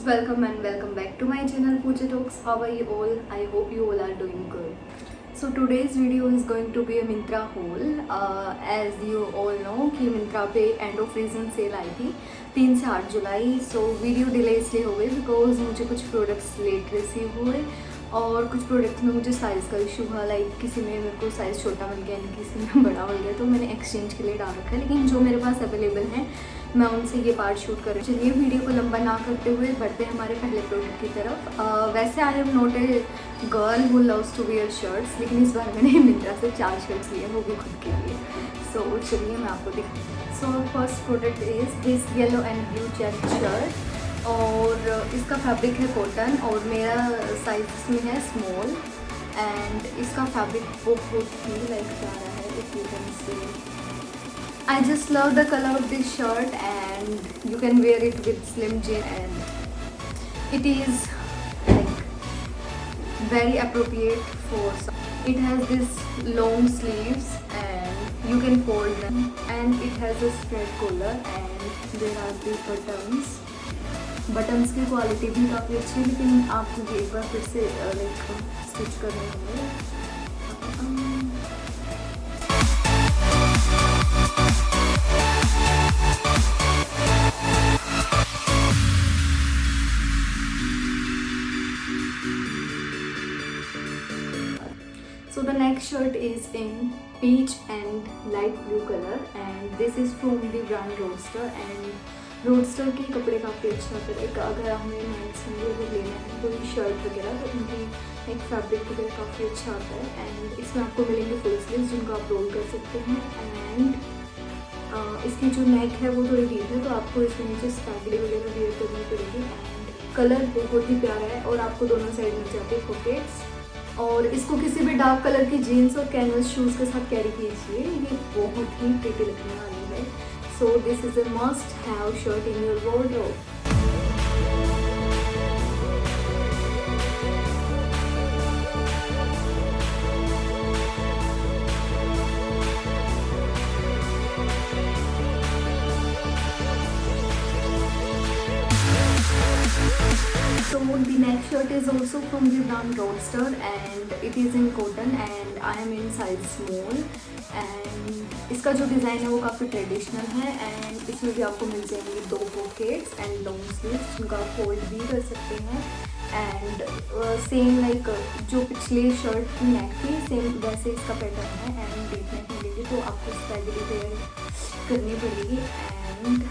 guys, welcome and welcome back to my channel Pooja Talks. How are you all? I hope you all are doing good. So today's video is going to be a Myntra haul. As you all know कि Myntra पे end of reason cell आई थी 3 से 8 जुलाई. So video delay इसलिए हो गई because मुझे कुछ products late receive हुए और कुछ प्रोडक्ट्स में मुझे साइज़ का इशू हुआ. लाइक किसी में मेरे को साइज़ छोटा मिल गया एंड किसी में बड़ा मिल गया, तो मैंने एक्सचेंज के लिए डाल रखा है. लेकिन जो मेरे पास अवेलेबल हैं मैं उनसे ये पार्ट शूट कर रही हूँ. चलिए वीडियो को लंबा ना करते हुए बढ़ते हैं हमारे पहले प्रोडक्ट की तरफ. वैसे I am not a girl who loves to wear shirts, लेकिन इस बार मैंने मिंत्रा से 4 शर्ट्स लिए, वो भी खुद के लिए. सो चलिए मैं आपको दिखाती हूँ. So first product is this yellow and blue check shirt और इसका फैब्रिक है कॉटन और मेरा साइज इसमें है स्मॉल एंड इसका फैब्रिक बहुत ही लाइक प्यारा है. If you can see, I just love the color of this shirt and you can wear it with slim jean and it is like very appropriate for some. It has this long sleeves and you can fold them and it has a spread collar and there are these buttons. Buttons की quality भी काफ़ी अच्छी है, लेकिन आपको ये एक बार फिर से लाइक स्टिच करने होंगे. So the next shirt is in peach and light blue color and this is from the brand Roadster and Roadster के कपड़े काफ़ी अच्छे होते हैं. अगर हमें मेंस में अगर लेना है तो ये शर्ट वगैरह तो उनकी एक फैब्रिक वगैरह काफ़ी अच्छा आता है एंड इसमें आपको मिलेंगे फुल स्लीव्स जिनको आप रोल कर सकते हैं एंड इसकी जो नेक है वो थोड़ी डीप है तो आपको इसके नीचे स्पैगली वगैरह वेयर करनी पड़ेगी एंड कलर बहुत ही प्यारा है और आपको दोनों साइड मिल जाते हैं पॉकेट्स और इसको किसी भी डार्क कलर की जीन्स और कैनवस शूज़ के साथ कैरी कीजिए. ये बहुत ही प्रिटी लगने वाली है. सो this is a must have shirt in your wardrobe. So the next shirt is also from the brand Roadster and it is in cotton and I am in size small and इसका जो design है वो काफ़ी traditional है and इसमें भी आपको मिल जाएंगे 2 पॉकेट्स एंड लॉन्ग स्लीव्स जिनको आप फोल्ड भी कर सकते हैं एंड सेम लाइक जो पिछले शर्ट की नेक थी सेम वैसे इसका पैटर्न है एंड देखने को मिलेगी तो आपको स्पैगली वेयर करनी पड़ेगी एंड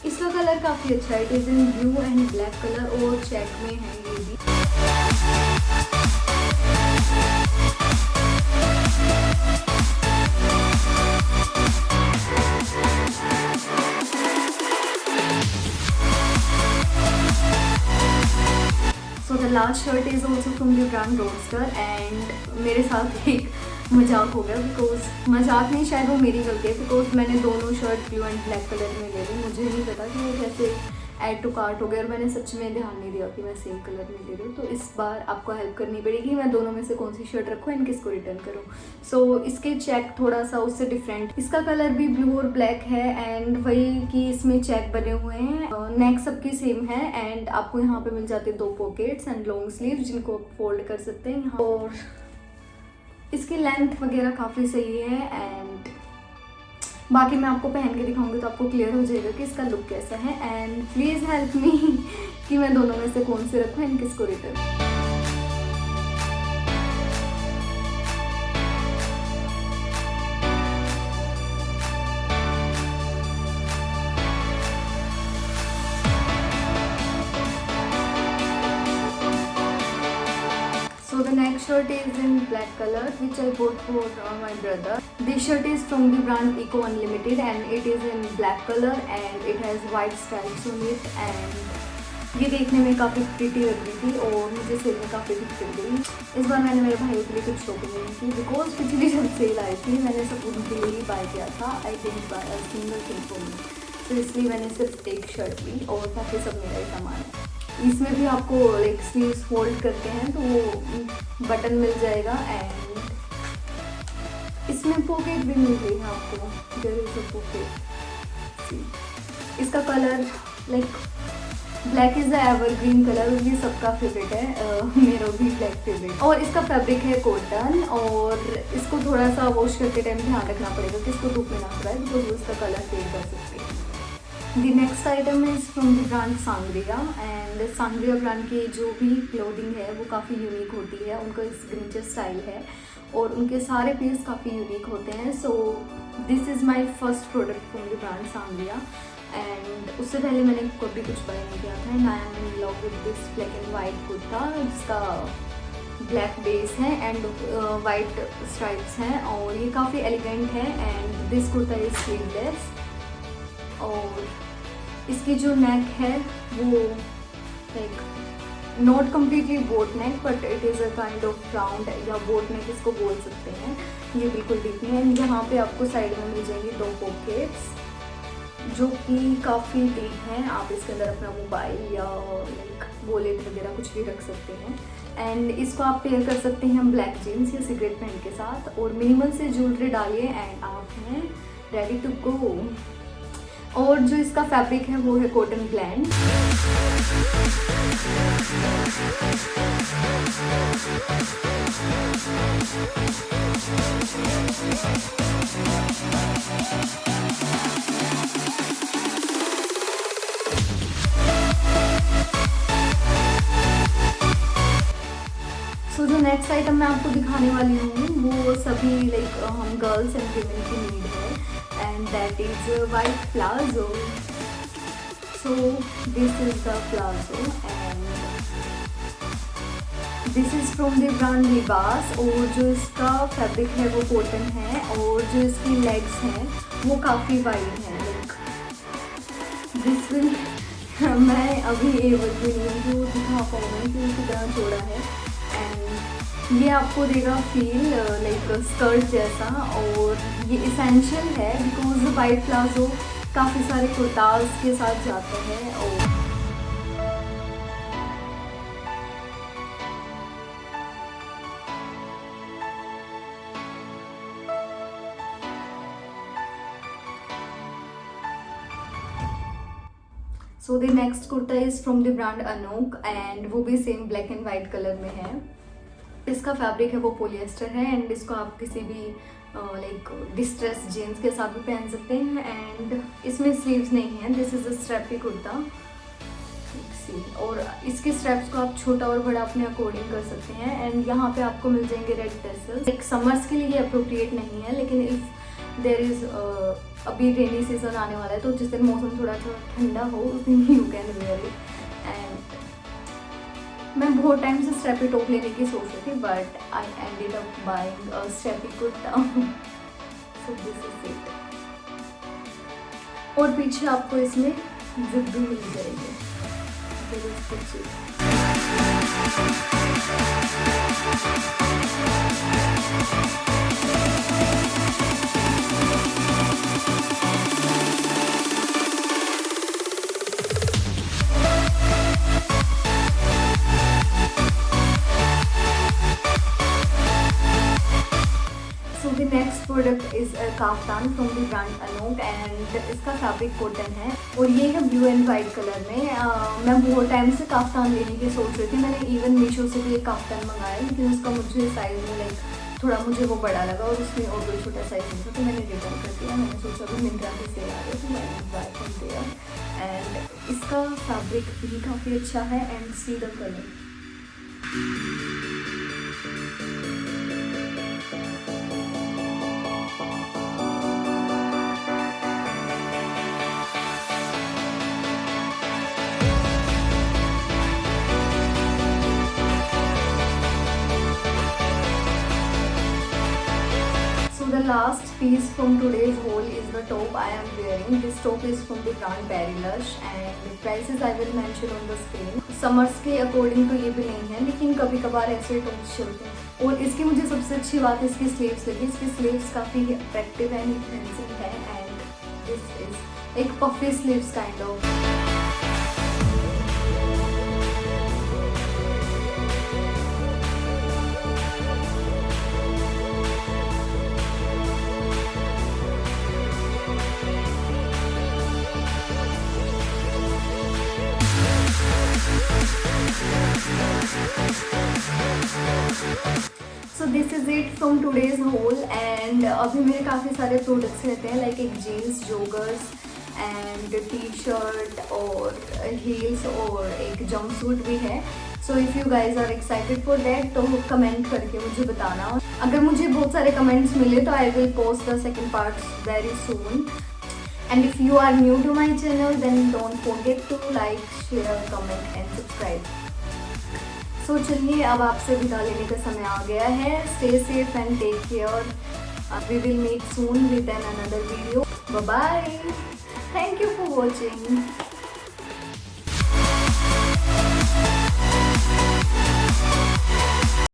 इसका कलर काफ़ी अच्छा है. It is in blue and black colour और चेक में है ये भी. So the last shirt is also from the brand roadster and मेरे साथ एक मजाक हो गया बिकॉज मजाक नहीं, शायद वो मेरी गलती है बिकॉज मैंने दोनों shirt blue and black colour में ले ली. मुझे नहीं पता कि वो कैसे ऐड टू कार्ट हो गया और मैंने सच में ध्यान नहीं दिया कि मैं सेम कलर में ले रही हूँ. तो इस बार आपको हेल्प करनी पड़ेगी मैं दोनों में से कौन सी शर्ट रखूँ एंड किसको रिटर्न करूँ. सो इसके चेक थोड़ा सा उससे डिफरेंट, इसका कलर भी ब्लू और ब्लैक है एंड वही कि इसमें चेक बने हुए हैं. नेक सबकी सेम है एंड आपको यहाँ पे मिल जाते हैं 2 पॉकेट्स एंड लॉन्ग स्लीव जिनको आप फोल्ड कर सकते हैं. और इसकी लेंथ वगैरह काफ़ी सही है एंड बाकी मैं आपको पहन के दिखाऊंगी तो आपको क्लियर हो जाएगा कि इसका लुक कैसा है एंड प्लीज़ हेल्प मी कि मैं दोनों में से कौन से रखूँ एंड किसको return. So the next shirt is in black color which I bought for my brother. This shirt is from the brand Eco Unlimited and it is in black color and it has white stripes on it and ये देखने में काफ़ी pretty लग रही थी और मुझे cell में काफ़ी ठीक लग गई. इस बार मैंने मेरे भाइयों के लिए कुछ शॉपिंग नहीं की बिकॉज पिछली जब सेल आई थी मैंने सब उनके लिए ही बाय किया था. I didn't buy a single thing for me, तो इसलिए मैंने सिर्फ एक शर्ट ली और बाकी सब मेरा ही सामान है. इसमें भी आपको लाइक स्लीव्स फोल्ड करते हैं तो वो बटन मिल जाएगा एंड इसमें पॉकेट भी मिल रही है आपको. There is a pocket. इसका colour like black is the evergreen colour और ये सबका फेवरेट है, मेरा भी ब्लैक फेवरेट। और इसका फैब्रिक है कॉटन और इसको थोड़ा सा वॉश करते टाइम ध्यान रखना पड़ेगा कि इसको धूप में ना सुखाए बिकॉज वो इसका कलर फेड कर सकते हैं। The next item is from the brand Sangria and Sangria brand की जो भी क्लोथिंग है वो काफ़ी यूनिक होती है, उनका सिग्नेचर स्टाइल है और उनके सारे पीस काफ़ी यूनिक होते हैं। So this is my first product from the brand Sangria and उससे पहले मैंने कभी कुछ बाय नहीं किया था and I am in love with this black and white kurta जिसका ब्लैक बेस है एंड वाइट स्ट्राइप्स हैं और ये काफ़ी एलिगेंट है and this kurta is sleeveless और इसकी जो नेक है वो like not completely boat neck but it is a kind of round या बोट नेक इसको बोल सकते हैं। ये बिल्कुल डीप नहीं है। यहाँ पे आपको साइड में मिल जाएंगी 2 पॉकेट्स जो कि काफ़ी डीप हैं। आप इसके अंदर अपना मोबाइल या लाइक वॉलेट वगैरह कुछ भी रख सकते हैं एंड इसको आप पेयर कर सकते हैं ब्लैक जीन्स या सिगरेट पैंट के साथ और मिनिमल से ज्वेलरी डालिए एंड आप हैं रेडी टू गो। और जो इसका फैब्रिक है वो है कॉटन ब्लेंड। सो जो नेक्स्ट आइटम मैं आपको दिखाने वाली हूँ वो सभी लाइक हम गर्ल्स एंड वीमेन की नीड है and that is white palazzo. So this is the palazzo and this is from the brand लिबास और जो इसका फैब्रिक है वो कॉटन है और जो इसकी लेग्स हैं वो काफ़ी वाइड हैं। लाइक दिस विल मैं अभी एबल भी नहीं हूँ दिखा पाऊँगी कि कितना चौड़ा है एंड ये आपको देगा फील लाइक स्कर्ट जैसा और ये इसेंशियल है बिकॉज वाइट प्लाजो काफ़ी सारे कुर्ताज के साथ जाते हैं। और so the next kurta is from the brand Anouk and वो भी same black and white colour में है। इसका फैब्रिक है वो पॉलिएस्टर है एंड इसको आप किसी भी लाइक डिस्ट्रेस जीन्स के साथ भी पहन सकते हैं एंड इसमें स्लीव्स नहीं है। This is a strappy kurta और इसके स्ट्रैप्स को आप छोटा और बड़ा अपने अकॉर्डिंग कर सकते हैं एंड यहाँ पे आपको मिल जाएंगे रेड टेसल्स। एक समर्स के लिए अप्रोप्रिएट नहीं है लेकिन इफ़ देयर इज़ अभी रेनी सीजन आने वाला है तो जिस दिन मौसम थोड़ा सा ठंडा हो उस दिन you can wear it and मैं बहुत टाइम से स्ट्रैपी टॉप लेने की सोच रही थी but I ended up buying a strappy kurta. So this is it. और पीछे आपको इसमें जिप भी मिल जाएगी। The next product is a kaftan from the brand Anook and इसका फैब्रिक कॉटन है और ये है ब्लू एंड वाइट कलर में। मैं बहुत टाइम से काफ्तान लेने की सोच रही थी। मैंने इवन मीशो से भी एक काफ्तान मंगाया लेकिन उसका मुझे साइज़ में लाइक थोड़ा मुझे वो बड़ा लगा और उसमें और कोई छोटा साइज़ नहीं था तो मैंने रिटर्न कर दिया। मैंने सोचा अभी मिंत्रा की सेल आ रही है तो मैंने बाय कर दिया एंड इसका फैब्रिक भी काफ़ी अच्छा है and see the colour. The last piece from today's haul is the top I am wearing. This top is from the brand Berrylush and the prices I will mention on the screen. Summers के according तो ये भी नहीं है लेकिन कभी कभार ऐसे टॉप्स चलते हैं और इसकी मुझे सबसे अच्छी बात है इसकी स्लीव्स लगी। इसकी स्लीव्स काफ़ी अट्रैक्टिव एंड फेंसी है एंड दिस इज एक puffy sleeves kind of. So this is it from today's haul and अभी मेरे काफ़ी सारे प्रोडक्ट्स रहते हैं लाइक एक jeans, joggers and T shirt और हील्स और एक जंप सूट भी है. So if you guys are excited for that तो कमेंट करके मुझे बताना. अगर मुझे बहुत सारे कमेंट्स मिले तो I will post the second part very soon. And if you are new to my channel, then don't forget to like, share, comment and subscribe. So चलिए अब आपसे विदा लेने का समय आ गया है. Stay safe and take care. We will meet soon with another video. Bye bye. Thank you for watching.